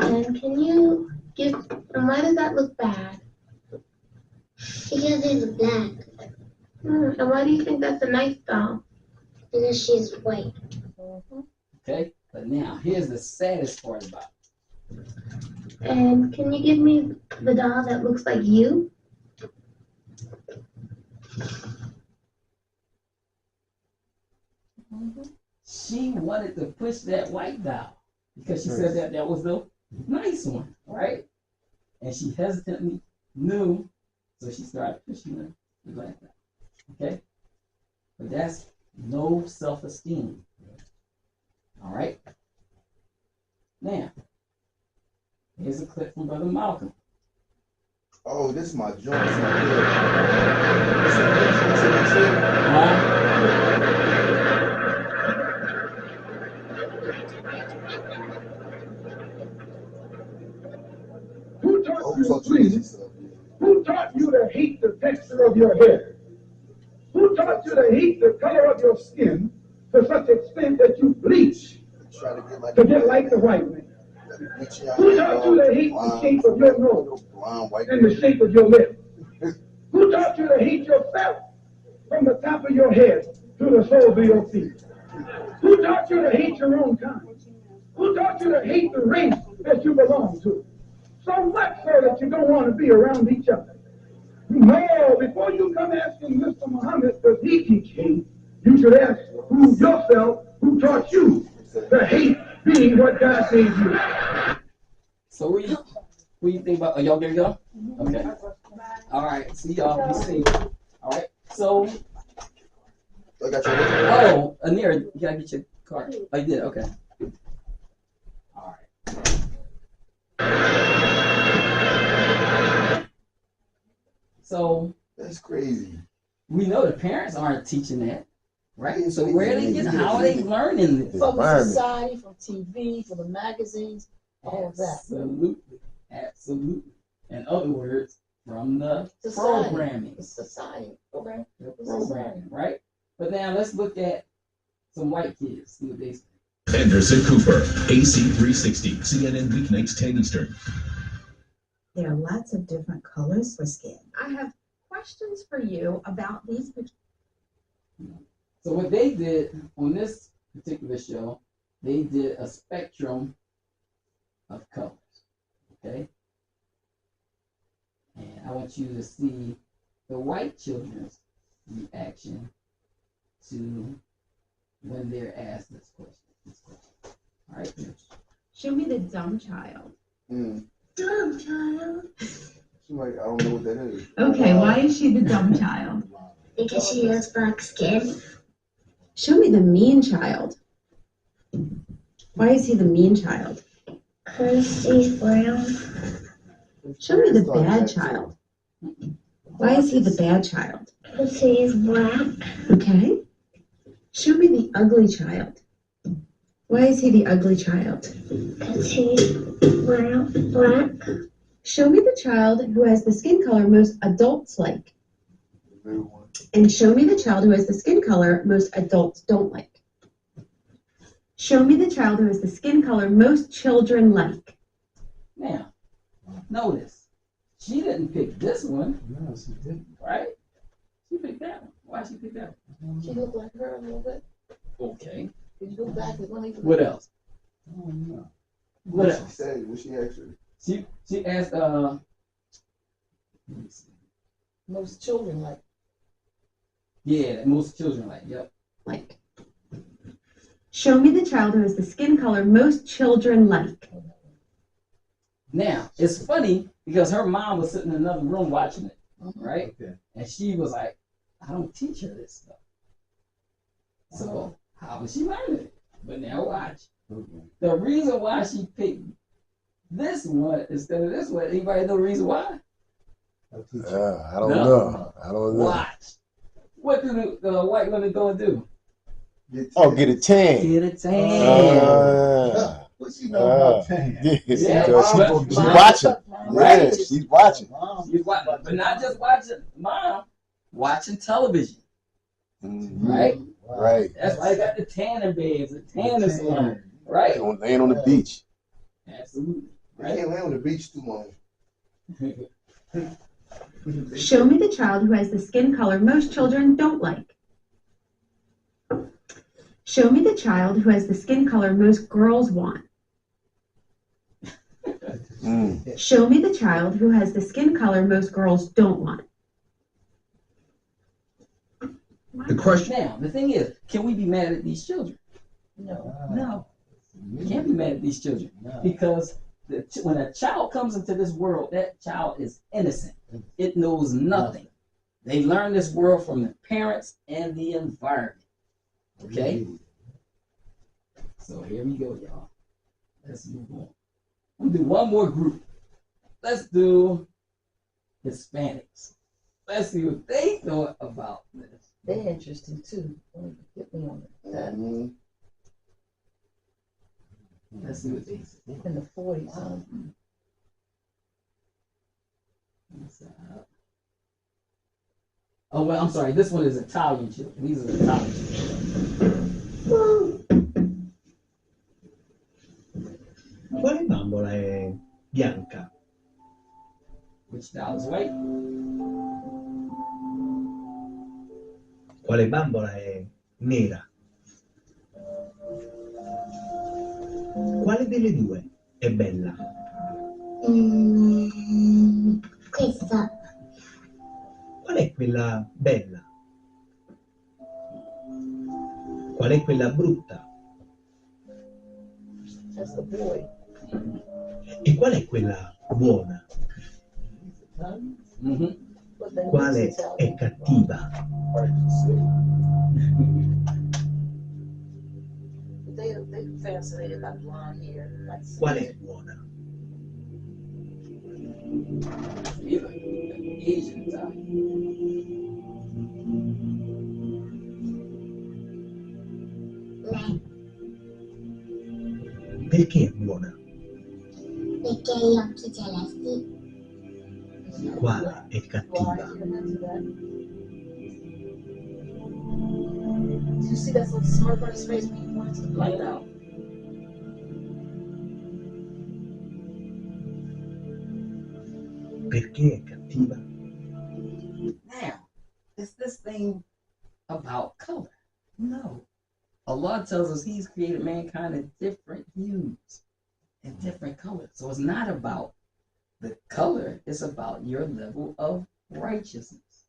And can you give, and why does that look bad? Because it's black. And why do you think that's a nice doll? Because she's white. Okay, but now here's the saddest part about it. And can you give me the doll that looks like you? She wanted to push that white doll because she said that was the nice one, right? And she hesitantly knew, so she started pushing the black doll. Okay? But that's no self-esteem. All right? Now, here's a clip from Brother Malcolm. Oh, this is my joint. Huh? Who taught you to please? Who taught you to hate the texture of your hair? Who taught you to hate the color of your skin to such extent that you bleach to get like the white man? Who taught you to hate the shape of your nose and the shape of your lips? Who taught you to hate yourself from the top of your head to the soles of your feet? Who taught you to hate your own kind? Who taught you to hate the race that you belong to? So much so that you don't want to be around each other. No, before you come asking Mr. Muhammad, does he teach hate? You should ask yourself, who taught you to hate being what God made you? So what do you think about, are y'all gonna go? Okay. All right, see y'all, be safe. All right, so. I got your Oh, Anir, you gotta get your card. I did, okay. All right. So. That's crazy. We know the parents aren't teaching that, right? So where are they getting, how are they learning this? From the society, from TV, from the magazines, all of that. Absolutely, absolutely. In other words, from the Society. programming. The society, okay? The programming, right? But now let's look at some white kids, see what they say. Anderson Cooper, AC 360, CNN weeknights 10 Eastern. There are lots of different colors for skin. I have questions for you about these. So what they did on this particular show, they did a spectrum of colors, okay? And I want you to see the white children's reaction to when they're asked this question. All right? Show me the dumb child. Dumb child. She's like, I don't know what that is. Okay, why is she the dumb child? Because she has black skin. Show me the mean child. Why is he the mean child? Because she's brown. Show me the bad child. Why is he the bad child? Because she's black. Okay. Show me the ugly child. Why is he the ugly child? Because she's brown, black. Show me the child who has the skin color most adults like. And show me the child who has the skin color most adults don't like. Show me the child who has the skin color most children like. Now, notice, she didn't pick this one. No, she didn't. Right? She picked that one. Why she pick that one? She looked like her a little bit. Okay. Did you look back at one of these? What else? Oh, no. What What else? she said? What she actually? She asked, Most children like. yeah, that most children like, yep. Like. Show me the child who has the skin color most children like. Now, it's funny because her mom was sitting in another room watching it, right? Okay. And she was like, I don't teach her this stuff. So, how was she learning it? But now watch. Okay. The reason why she picked this one instead of this one, anybody know the reason why? I don't know. I don't know. Watch. What do the white women go and do? Get a tan. Get a tan. What she know about tan? She's But- watching. Right. Yeah, she's watching. She's watching, but not just watching mom, watching television. Right? Right. That's why they got the tanning beds, the tanning salon. Right? Laying on the beach. Absolutely. I can't lay on the beach too long. Show me the child who has the skin color most children don't like. Show me the child who has the skin color most girls want. Show me the child who has the skin color most girls don't want. The question. Now, the thing is, can we be mad at these children? No. You can't be mad at these children because when a child comes into this world, that child is innocent. It knows nothing. They learn this world from the parents and the environment. Okay? So here we go, y'all. Let's move on. We'll do one more group. Let's do Hispanics. Let's see what they thought about this. They're interesting too. Get me on that. Let's see what they say. In the 40s. Oh, well, I'm sorry. This one is Italian children. These are Italian children. Quale bambola è bianca? Which doll is white? Quale bambola è nera? Quale delle due è bella? Questa. Qual è quella bella? Qual è quella brutta? That's the boy. E qual è quella buona? Quale è cattiva? They're fascinated by blonde hair. Qual è buona? Asian Perché è buona? Perché ha gli occhi celesti. Quale è cattiva? You see that little smirk on his face when he points the light out? Perché è cattiva? Now, is this thing about color? No. Allah tells us He's created mankind in different hues and different colors. So it's not about the color, it's about your level of righteousness.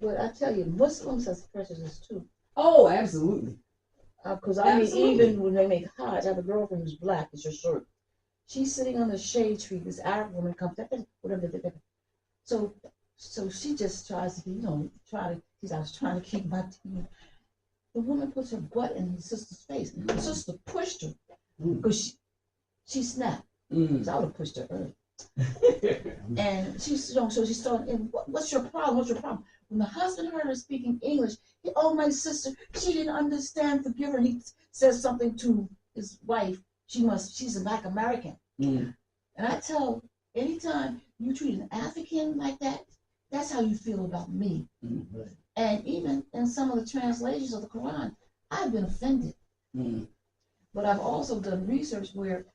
But I tell you, Muslims has prejudice too. Oh, absolutely. Because I mean, even when they make Hajj, I have a girlfriend who's black, it's your shirt. She's sitting on the shade tree, this Arab woman comes, so she just tries to, I was trying to keep my teeth. The woman puts her butt in her sister's face. Her sister pushed her because she snapped. So I would have pushed her early. And she's, so she's starting, what's your problem? What's your problem? When the husband heard her speaking English, my sister, she didn't understand, forgive her. He says something to his wife, she's a black American. And I tell, anytime you treat an African like that, that's how you feel about me. And even in some of the translations of the Quran, I've been offended. But I've also done research where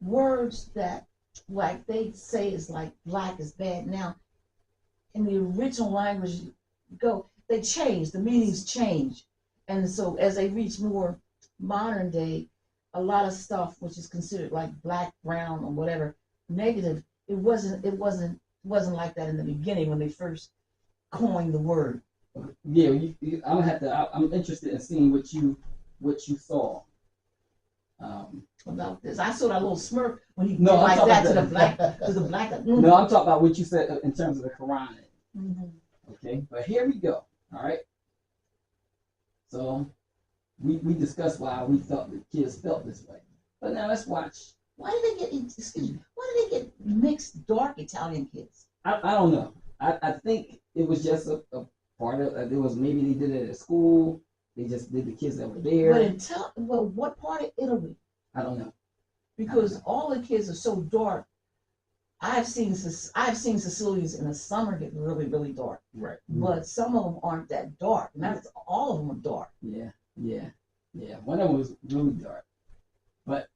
words that, like they say is like black is bad now, in the original language they change, the meanings change. And so as they reach more modern day, a lot of stuff which is considered like black, brown, or whatever, negative, it wasn't like that in the beginning when they first coined the word. Yeah, I'm interested in seeing what you saw. About this, I saw that little smirk when he did No, like that to the black. No, I'm talking about what you said in terms of the Quran. Okay, but here we go. All right. So we discussed why we thought the kids felt this way, but now let's watch. Why did they get mixed dark Italian kids? I don't know. I think it was just a part of it. Was maybe they did it at school. They just did the kids that were there. But what part of Italy? I don't know. Because all the kids are so dark. I've seen Sicilians in the summer get really, really dark. Right. But some of them aren't that dark. Not all of them are dark. Yeah. One of them was really dark. But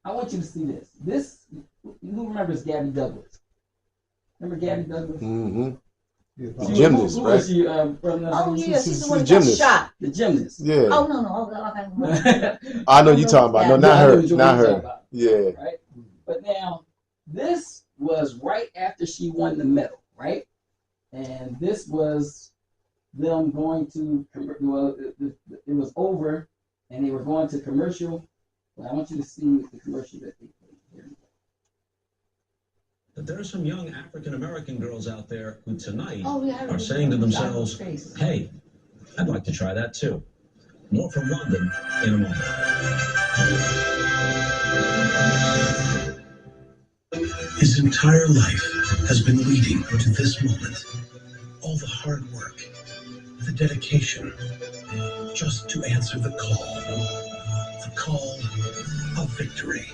I want you to see this. This, who remembers Gabby Douglas? Remember Gabby Douglas? Mm-hmm. The gymnast, who right? was she from? Oh yeah, she's the she's one the that got gymnast. shot. The gymnast. Yeah. Oh no, no, okay. I know you talking about. No, Yeah. not I know her. which one Not you're talking her. about. Yeah. Right? But now, this was right after she won the medal, right? And this was them going to, well, it was over, and they were going to commercial. But I want you to see the commercial that they played here. But there are some young African American girls out there who tonight Oh yeah, I are remember saying to that. themselves, Face. hey, I'd like to try that too. More from London in a moment. His entire life has been leading to this moment. All the hard work, the dedication, just to answer the call of victory.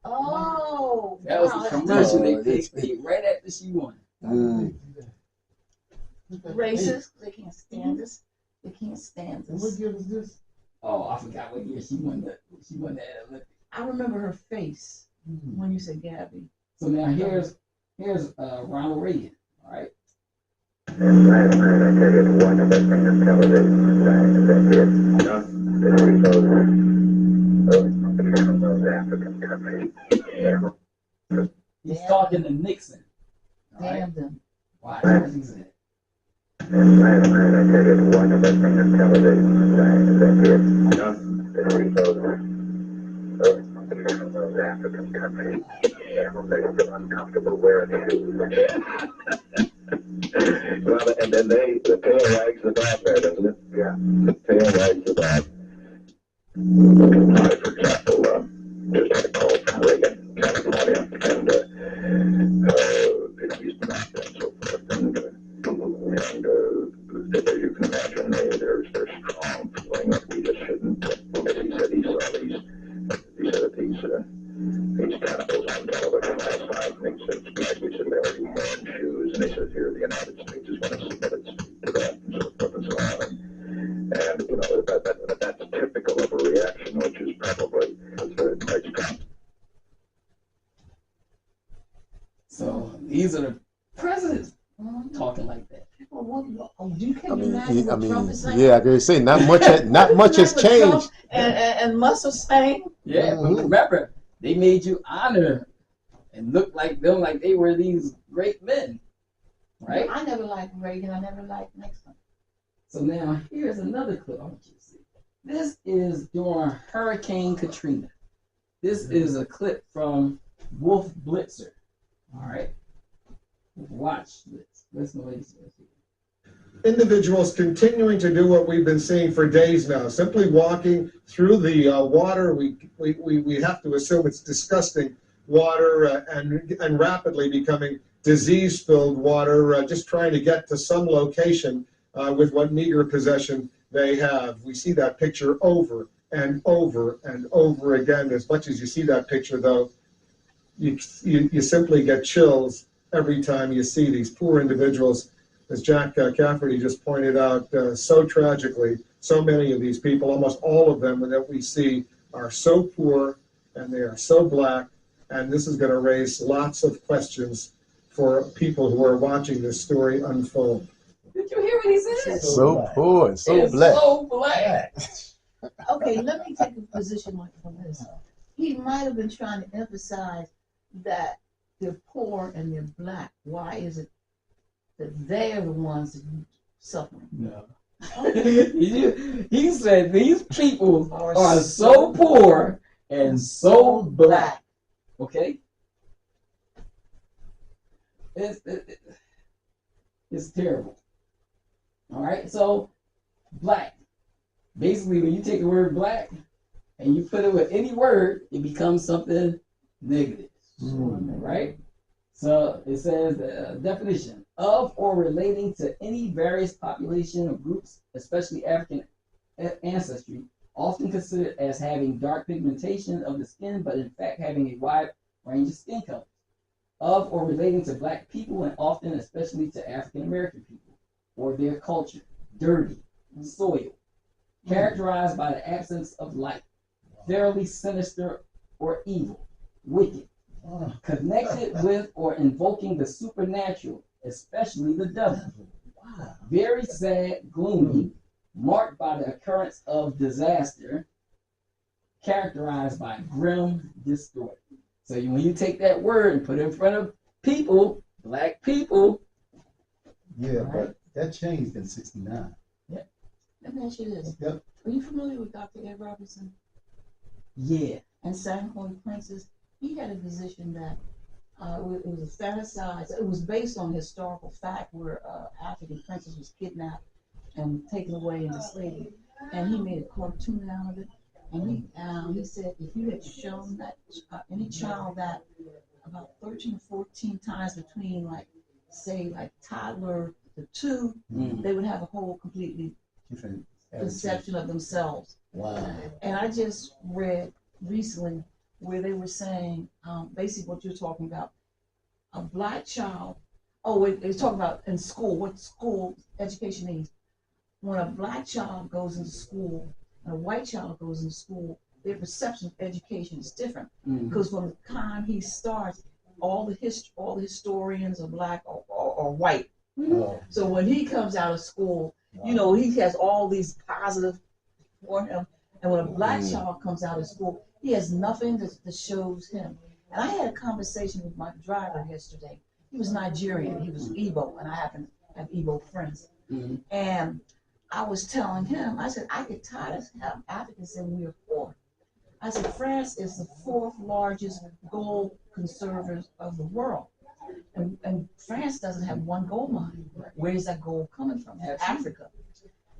Oh, That was wow, a commercial they that's- played right after she won. Racist. They can't stand us. They can't stand What us. year was this? Oh, I forgot what year she won that. She won that Olympics. I remember her face when you said Gabby. So now here's Ronald Reagan. All right. And last night, I tell you, one of the things on television that is from those African countries. He's talking to Nixon. All right. Damn them. Watch what he said. And last night, I tell you, one of the things on television that is from those African countries. They're still uncomfortable wearing shoes. Well, and then the tail wags the dog there, doesn't it? Yeah, the tail wags the dog. I, for example, just had a call from Reagan, California, and he's been out there and so forth, and as you can imagine, there's strong feeling that we just shouldn't, as he said, he said that these cannibals on television last night, and he said, we said, they're wearing shoes, and he said, here, the United States is going to submit it to that, and so forth and so on. And you know, that's typical of a reaction, which is probably quite strong. So these are the presidents talking like that. You can imagine what Trump is saying? yeah, I could say not much has changed. And Musk was saying? Yeah, but remember, they made you honor and look like them, like they were these great men, right? I never liked Reagan. I never liked Nixon. So now here's another clip I want you to see. This is during Hurricane Katrina. This is a clip from Wolf Blitzer. All right, watch this. Listen to what he says here. Individuals continuing to do what we've been seeing for days now, simply walking through the water. We have to assume it's disgusting water and rapidly becoming disease-filled water, just trying to get to some location with what meager possession they have. We see that picture over and over and over again. As much as you see that picture, though, you simply get chills every time you see these poor individuals. As Jack Cafferty just pointed out, so tragically, so many of these people, almost all of them that we see, are so poor and they are so black, and this is going to raise lots of questions for people who are watching this story unfold. Did you hear what he said? So poor and so black. So black. Okay, let me take a position on this. He might have been trying to emphasize that they're poor and they're black. Why is it that they're the ones that are suffering? No. He said these people are so poor and so black. Okay? It's terrible. All right? So, black. Basically, when you take the word black and you put it with any word, it becomes something negative. Right? So, it says the definition of or relating to any various population or groups, especially African ancestry, often considered as having dark pigmentation of the skin, but in fact having a wide range of skin colors. Of or relating to black people, and often especially to African American people, or their culture, dirty, soiled, characterized by the absence of light, fairly sinister or evil, wicked, connected with or invoking the supernatural, especially the devil. Very sad, gloomy, marked by the occurrence of disaster, characterized by grim distortion. So when you take that word and put it in front of people, black people. Yeah, but that changed in '69. Let me ask you this. Yep. Are you familiar with Dr. Ed Robinson? Yeah. And San Juan Princess? He had a position that it was a fantasized, it was based on historical fact where African princess was kidnapped and taken away into slavery. And he made a cartoon out of it. And he said if you had shown that any child that about 13 or 14 times between like toddler to 2, they would have a whole completely Different conception of themselves. Wow. And I just read recently where they were saying basically what you're talking about, a black child. Oh, they're talking about in school, what school education means. When a black child goes into school and a white child goes into school, their perception of education is different. Because from the time he starts, all the historians are black or white. So when he comes out of school, he has all these positive for him. And when a black child comes out of school, he has nothing that shows him. And I had a conversation with my driver yesterday. He was Nigerian. He was Igbo, and I happen to have Igbo friends. And I was telling him, I said, I get tired of having Africans saying we are poor. I said, France is the 4th largest gold conserver of the world. And France doesn't have one gold mine. Where is that gold coming from? Africa.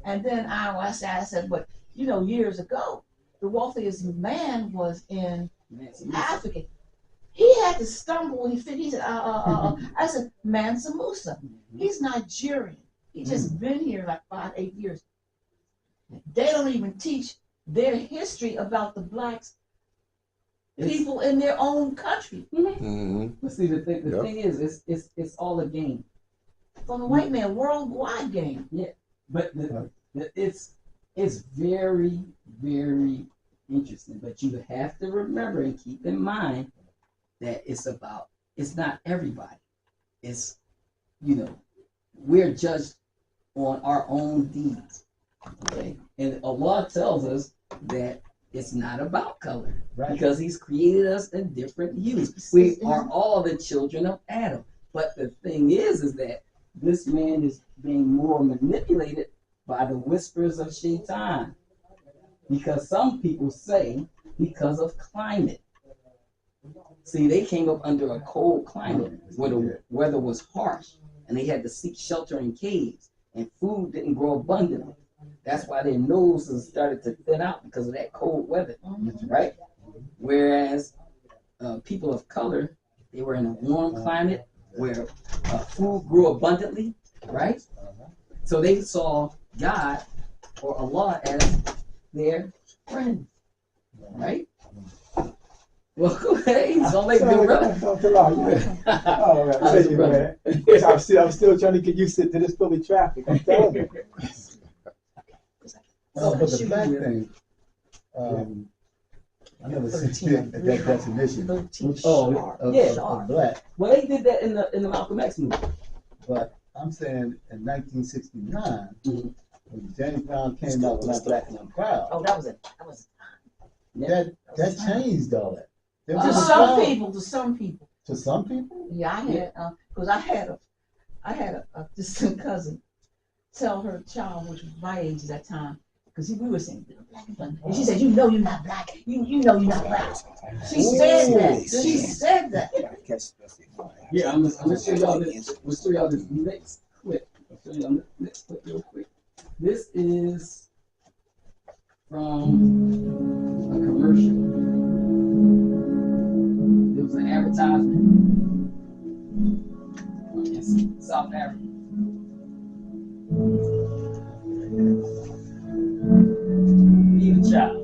And then I said, but years ago, the wealthiest man was in Africa. He had to stumble. He said, I said, Mansa Musa. He's Nigerian. He just been here like 5-8 years. They don't even teach their history about the blacks people in their own country. But see, the thing is, it's all a game. For the white man, worldwide game. Yeah, but it's very, very interesting. But you have to remember and keep in mind that it's not everybody. It's, we're judged on our own deeds. Okay, and Allah tells us that it's not about color, because He's created us in different hues. We are all the children of Adam. But the thing is that this man is being more manipulated by the whispers of Shaitan, because some people say because of climate. See, they came up under a cold climate where the weather was harsh, and they had to seek shelter in caves, and food didn't grow abundantly. That's why their noses started to thin out, because of that cold weather, right? Whereas people of color, they were in a warm climate where food grew abundantly, right? So they saw God or Allah as their friend, right? Well, go ahead. Don't make me run. I'm still trying to get used to this Philly traffic. I'm telling you. But the black thing, I never seen that definition. Of black. Well, they did that in the Malcolm X movie. But I'm saying in 1969, when James Brown came out with "I'm Black and I'm Proud." Oh, that was it. That changed all that. To some people. To some people? Yeah, I had because I had a distant cousin tell her child, which was my age at that time, because we were saying black and black, and she said, "You know you're not black. You know you're not black." She said that. She said that. Yeah, I'm gonna show y'all this. We'll show y'all this next clip. I'll show y'all this next clip real quick. This is from a commercial. It was an advertisement in South Africa. Be a child.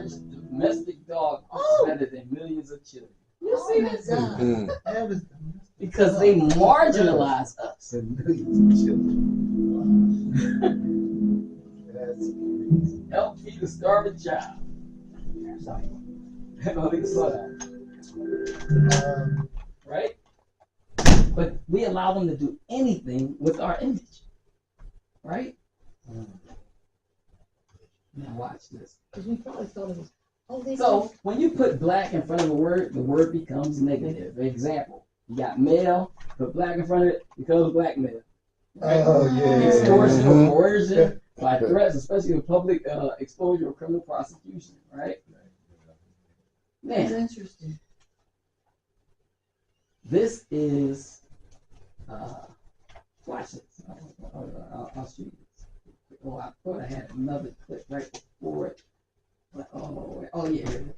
average domestic dog Oh. better than millions of children. You see this? Mm. Because they marginalize us. And millions of children. That's crazy. Help feed a starving child. Only son. Right? But we allow them to do anything with our image. Right? Now watch this. Because we probably thought it was, oh, they So when you put black in front of the word becomes negative. For example, you got male, put black in front of it, becomes blackmail. Oh, yeah. Extortion or Mhm. coercion by threats, especially with public exposure or criminal prosecution, right? That's Now, interesting. this is, watch this. I'll show you this. Oh, I thought I had another clip right before it. But, oh yeah, here it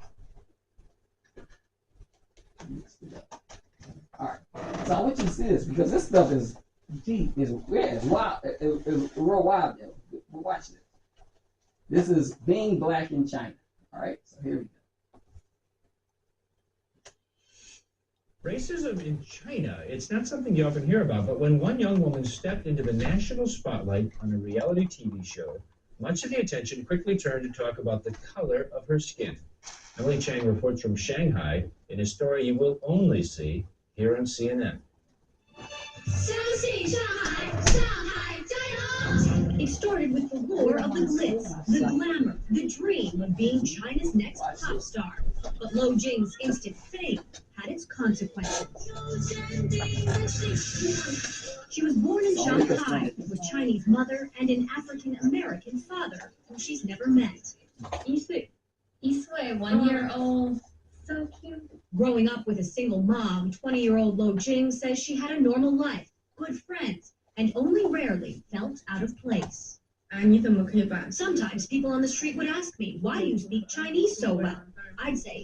is. Mixed it up. All right. So I want you to see this because this stuff is deep. It's wild. It's real wild. Watch this. This is being black in China. All right. So here we go. Racism in China, it's not something you often hear about, but when one young woman stepped into the national spotlight on a reality TV show, much of the attention quickly turned to talk about the color of her skin. Emily Chang reports from Shanghai in a story you will only see here on CNN. It started with the lure of the glitz, the glamour, the dream of being China's next pop star. But Lo Jing's instant fame had its consequences. She was born in Shanghai with a Chinese mother and an African-American father who she's never met. 1-year-old. So cute. Growing up with a single mom, 20-year-old Lo Jing says she had a normal life, good friends, and only rarely felt out of place. Sometimes people on the street would ask me, why do you speak Chinese so well? I'd say,